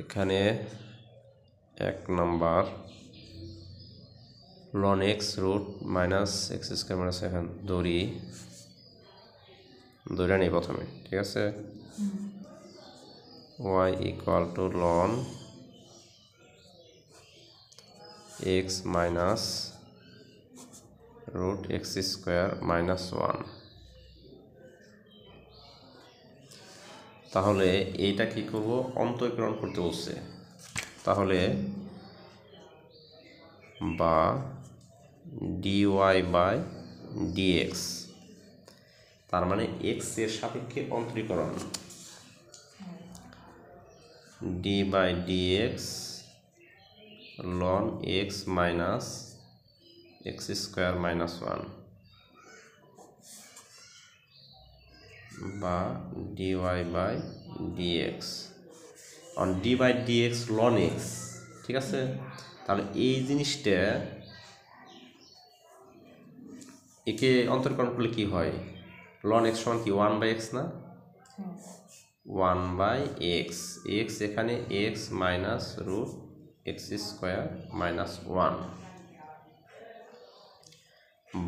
এখানে 1 number ln x root minus x square minus এখন ধরে নেই প্রথমে, ঠিক আছে। y equal to ln x minus root x square minus 1। তাহলে এইটা কি করব, অন্তরীকরণ করতে বলছে। তাহলে বা dy বাই dx, তার মানে x এর সাপেক্ষে অন্তরীকরণ, d by dx ln x minus x square minus 1 বা dy by dx on d by dx ln x, ঠিক আছে। তাহলে এই জিনিসটা একে অন্তরীকরণ করলে কি হয়, ln x সমান কি 1 বাই x না, 1 বাই x, x এখানে x minus root x square minus 1,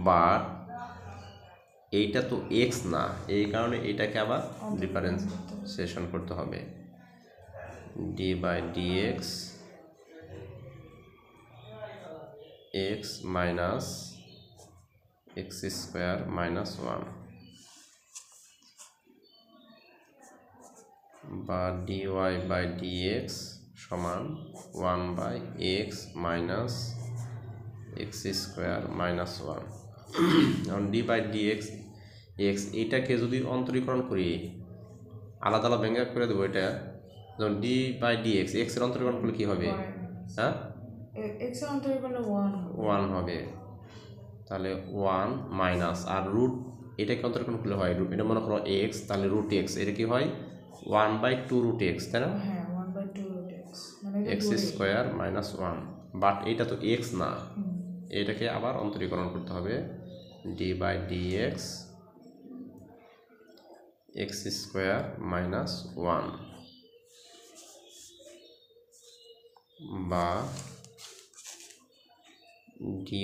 but এইটা তো x না, এই কারণে এটাকে আবার ডিফারেন্সিয়েশন করতে হবে, d by dx x minus x square minus 1 বা dy বাই dx সমান 1 by x minus x square minus 1। এখন d বাই dx x, এইটাকে যদি অন্তরীকরণ করি, আলাদা আলাদা ভেঙে করে দেবো, এটা যেমন d বাই dx x এর অন্তরীকরণ করলে কি হবে, হ্যাঁ x এর অন্তরীকরণ 1 হবে। তাহলে 1 মাইনাস আর রুট, এটাকে অন্তরীকরণ করলে হয় রুট, এটা মনে করো x, তাহলে রুট x, এটা কি হয় 1 বাই 2 রুট x, তাই না, হ্যাঁ 1 বাই 2 রুট x মানে x স্কোয়ার মাইনাস 1, বাট এটা তো x না, এটাকে আবার অন্তরীকরণ করতে হবে, d by dx x square minus 1 বা dy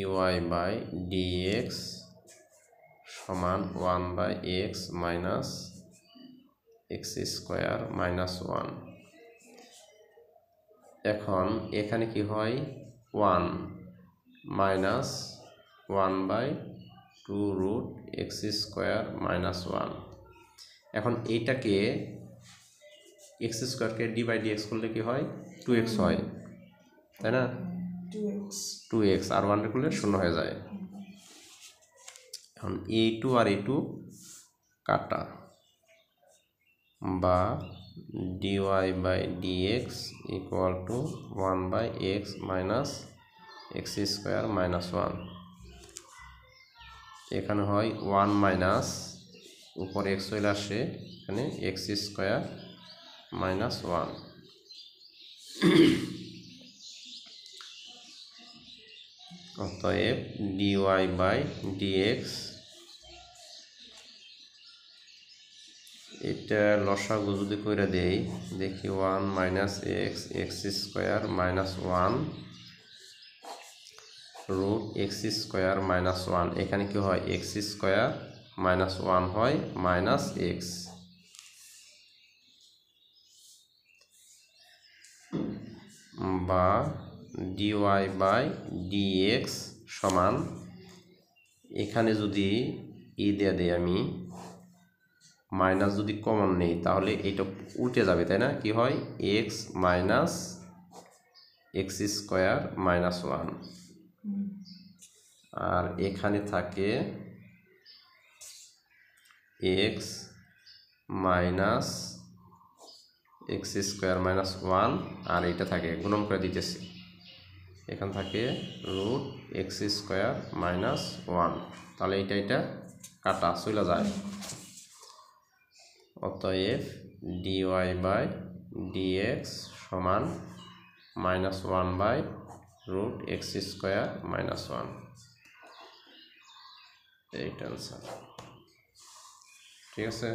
বাই dx সমান 1 by x minus x square minus 1। এখন এখানে কি হয় 1 minus 1 by 2 root x square minus 1। এখন এইটাকে x স্কোয়ারকে d বাই dx করলে কি হয় 2x হয়, তাই না, 2x আর 1 করলে 0 হয়ে যায়। এখন a2 আর a2 কাটা, বা dy by dx equal to 1 by x minus x square minus 1। এখানে হয় 1 মাইনাস উপর x চলে আসে, এখানে x স্কোয়ার মাইনাস 1। অতএব dy বাই dx, এটা লসাগু যদি করে দেই, দেখি 1 minus x x square minus 1 root x square minus 1, এখানে কি হয় x স্কোয়ার মাইনাস 1 হয় মাইনাস x, বা dy বাই dx সমান, এখানে যদি ই দিয়ে দেই আমি, মাইনাস যদি কমন নেই তাহলে এটা উল্টে যাবে, তাই না, কি হয় x minus x square minus 1, আর এখানে থাকে x minus x square minus 1, আর এটা থাকে গুণন করে দিতেছি, এখানে থাকে রুট x স্কোয়ার মাইনাস 1, তাহলে এটা কাটা চলে যায়। অতএব dy বাই dx সমান minus 1 by root x square minus 1, এইটা আনসার। ঠিক আছে।